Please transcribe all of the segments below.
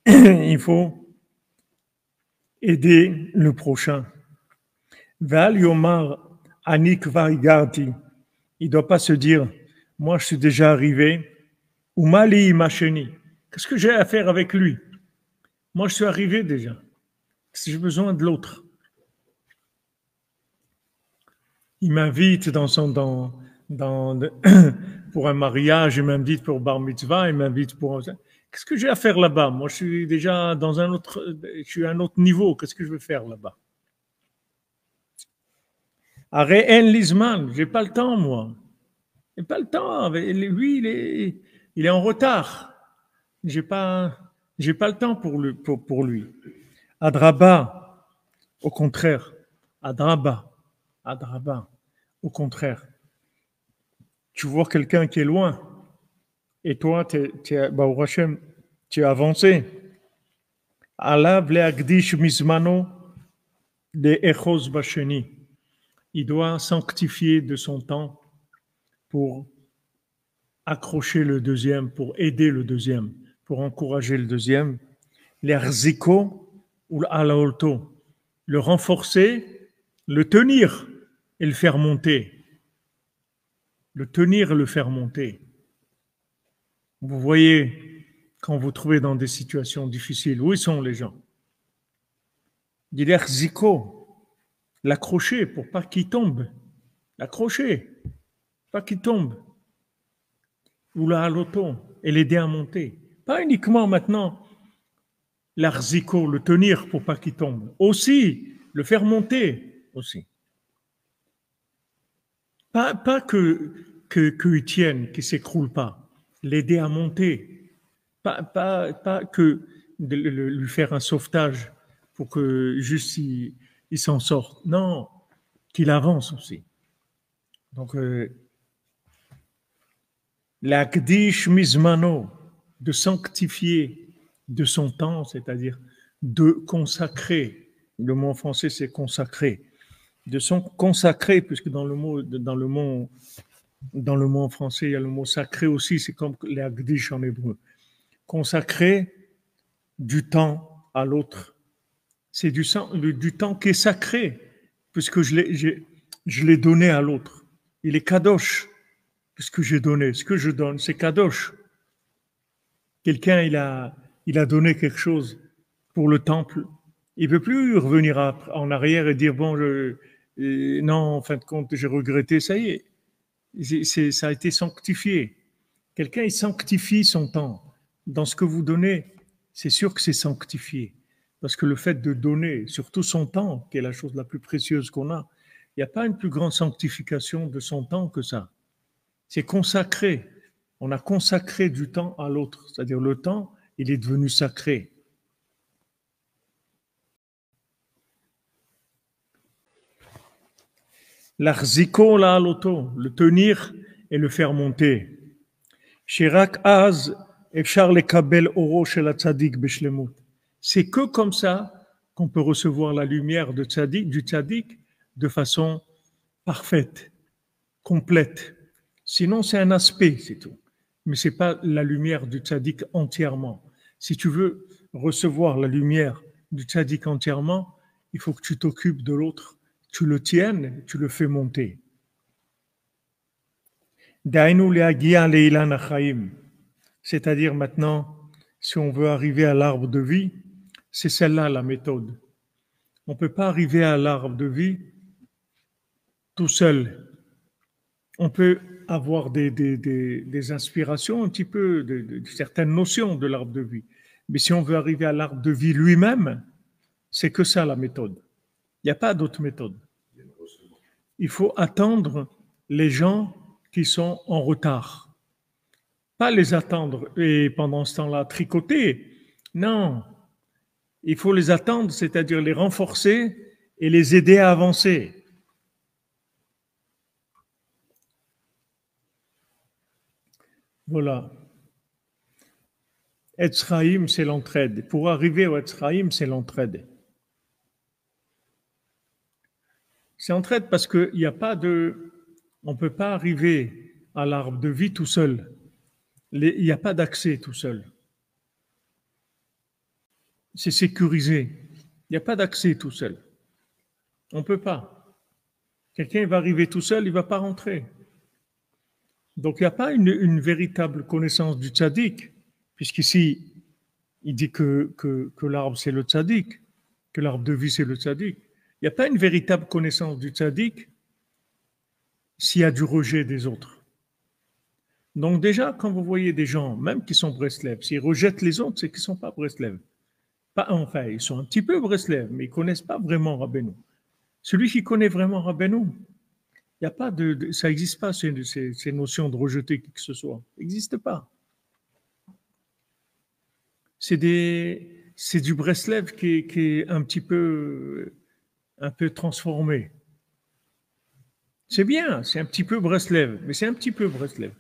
il faut aider le prochain. Val Yomar Anik Varigarti. Il ne doit pas se dire, moi je suis déjà arrivé, ou Mali Macheni. Qu'est-ce que j'ai à faire avec lui? Moi je suis arrivé déjà. Si j'ai besoin de l'autre. Il m'invite pour un mariage, il m'invite pour bar mitzvah, il m'invite pour. Qu'est-ce que j'ai à faire là-bas? Moi, je suis déjà dans un autre, je suis à un autre niveau. Qu'est-ce que je veux faire là-bas? Arrête en Lisman, j'ai pas le temps, moi. J'ai pas le temps. Lui, il est en retard. J'ai pas le temps pour lui. Adraba, au contraire. Adraba. Au contraire. Tu vois quelqu'un qui est loin et toi, tu es avancé. Alav leagdish mismano de echos basheni. Il doit sanctifier de son temps pour accrocher le deuxième, pour aider le deuxième, pour encourager le deuxième. L'erziko ou l'alaolto. Le renforcer, le tenir et le faire monter. Le tenir et le faire monter. Vous voyez, quand vous trouvez dans des situations difficiles, où sont les gens? L'erziko, l'accrocher pour pas qu'il tombe. L'accrocher, pas qu'il tombe. Ou la haloto, et l'aider à monter. Pas uniquement maintenant l'arziko, le tenir pour pas qu'il tombe. Aussi, le faire monter aussi. Pas qu'il tienne, qu'il ne s'écroule pas. L'aider à monter. Pas que de lui faire un sauvetage pour que juste il s'en sorte. Non, qu'il avance aussi. Donc, l'akdish mizmano, de sanctifier de son temps, c'est-à-dire de consacrer. Le mot en français, c'est consacrer. De son consacrer, puisque dans le mot en français, il y a le mot sacré aussi, c'est comme l'akdish en hébreu. Consacrer du temps à l'autre. C'est du temps qui est sacré, puisque je l'ai donné à l'autre. Il est kadosh. Ce que j'ai donné, ce que je donne, c'est kadosh. Quelqu'un, il a donné quelque chose pour le temple. Il ne peut plus revenir en arrière et dire, bon, non, en fin de compte, j'ai regretté, ça y est, ça a été sanctifié. Quelqu'un, il sanctifie son temps. Dans ce que vous donnez, c'est sûr que c'est sanctifié. Parce que le fait de donner, surtout son temps, qui est la chose la plus précieuse qu'on a, il n'y a pas une plus grande sanctification de son temps que ça. C'est consacré. On a consacré du temps à l'autre. C'est-à-dire le temps, il est devenu sacré. L'arziko la loto, le tenir et le faire monter. Shirak az efshar lekabel oro shel tzadik beshlemut. C'est que comme ça qu'on peut recevoir la lumière du tzaddik de façon parfaite, complète. Sinon, c'est un aspect, c'est tout. Mais ce n'est pas la lumière du tzaddik entièrement. Si tu veux recevoir la lumière du tzaddik entièrement, il faut que tu t'occupes de l'autre, tu le tiennes, tu le fais monter. C'est-à-dire maintenant, si on veut arriver à l'arbre de vie, c'est celle-là la méthode. On ne peut pas arriver à l'arbre de vie tout seul. On peut avoir des inspirations, un petit peu, de certaines notions de l'arbre de vie. Mais si on veut arriver à l'arbre de vie lui-même, c'est que ça la méthode. Il n'y a pas d'autre méthode. Il faut attendre les gens qui sont en retard. Pas les attendre et pendant ce temps-là tricoter. Non, il faut les attendre, c'est-à-dire les renforcer et les aider à avancer. Voilà. Etzraïm, c'est l'entraide. Pour arriver au Etzraïm, c'est l'entraide. C'est entraide parce qu'il n'y a pas de. On ne peut pas arriver à l'arbre de vie tout seul. Il n'y a pas d'accès tout seul. c'est sécurisé. Il n'y a pas d'accès tout seul. On ne peut pas. Quelqu'un va arriver tout seul, il ne va pas rentrer. Donc il n'y a pas une véritable connaissance du tzaddik, puisqu'ici, il dit que l'arbre c'est le tzaddik, que l'arbre de vie c'est le tzaddik. Il n'y a pas une véritable connaissance du tzaddik s'il y a du rejet des autres. Donc déjà, quand vous voyez des gens, même qui sont Breslev, s'ils rejettent les autres, c'est qu'ils ne sont pas Breslev. Enfin, ils sont un petit peu Breslev, mais ils ne connaissent pas vraiment Rabbeinu. Celui qui connaît vraiment Rabbeinu, il n'y a pas ça n'existe pas, ces notions de rejeter qui que ce soit. Ça n'existe pas. C'est du Breslev qui est un peu transformé. C'est bien, c'est un petit peu Breslev, mais c'est un petit peu Breslev.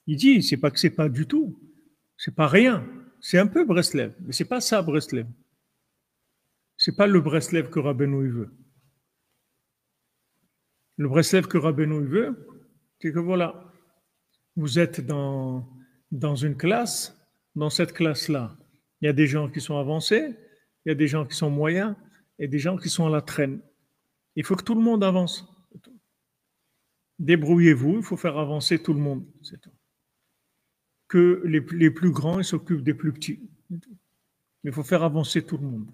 Il dit, c'est pas que c'est pas du tout, c'est pas rien, c'est un peu Breslev, mais c'est pas ça Breslev. C'est pas le Breslev que Rabbeinu veut. Le Breslev que Rabbeinu veut, c'est que voilà, vous êtes dans une classe, dans cette classe-là, il y a des gens qui sont avancés, il y a des gens qui sont moyens et des gens qui sont à la traîne. Il faut que tout le monde avance. Débrouillez-vous, il faut faire avancer tout le monde. C'est tout. Que les plus grands ils s'occupent des plus petits. Mais il faut faire avancer tout le monde.